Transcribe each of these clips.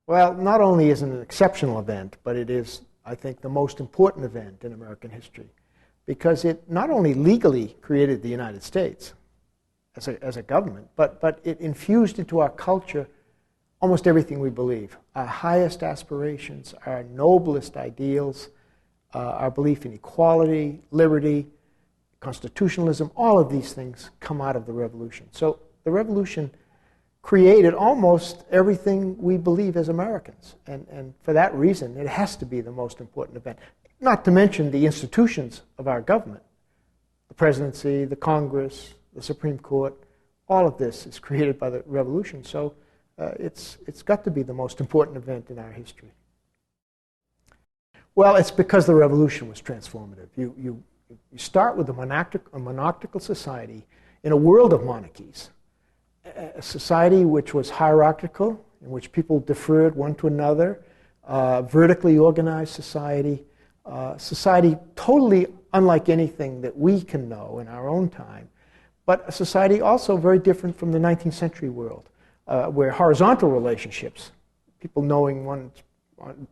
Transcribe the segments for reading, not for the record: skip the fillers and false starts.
Well, not only is it an exceptional event, but it is, I think, the most important event in American history, because it not only legally created the United States as a government, but it infused into our culture almost everything we believe. Our highest aspirations, our noblest ideals, our belief in equality, liberty, constitutionalism, all of these things come out of the Revolution. So the Revolution created almost everything we believe as Americans. And for that reason, it has to be the most important event. Not to mention the institutions of our government. The presidency, the Congress, the Supreme Court, all of this is created by the Revolution. So it's got to be the most important event in our history. Well, it's because the Revolution was transformative. You start with a monarchical society in a world of monarchies. A society which was hierarchical, in which people deferred one to another, vertically organized society, society totally unlike anything that we can know in our own time, but a society also very different from the 19th century world, where horizontal relationships, people knowing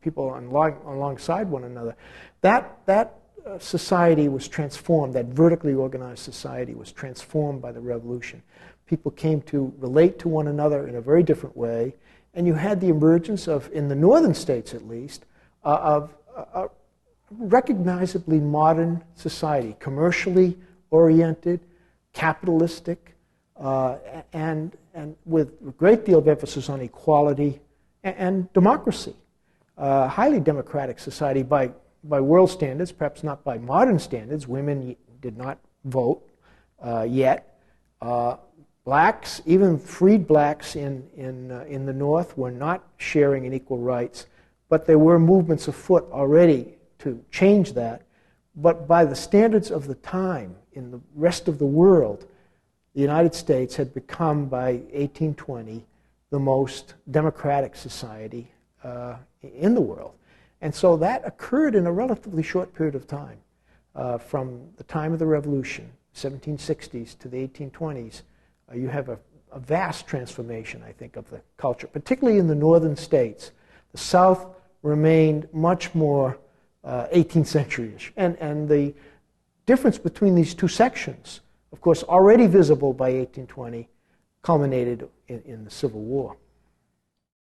people alongside one another, that society was transformed, that vertically organized society was transformed by the Revolution. People came to relate to one another in a very different way, and you had the emergence of, in the northern states at least, of a recognizably modern society, commercially oriented, capitalistic, and with a great deal of emphasis on equality and democracy. Highly democratic society by world standards, perhaps not by modern standards. Women did not vote yet. Blacks, even freed blacks in the North, were not sharing in equal rights, but there were movements afoot already to change that. But by the standards of the time in the rest of the world, the United States had become, by 1820, the most democratic society in the world. And so that occurred in a relatively short period of time, from the time of the Revolution, 1760s, to the 1820s. You have a vast transformation, I think, of the culture, particularly in the northern states. The South remained much more 18th century-ish. And the difference between these two sections, of course, already visible by 1820, culminated in the Civil War.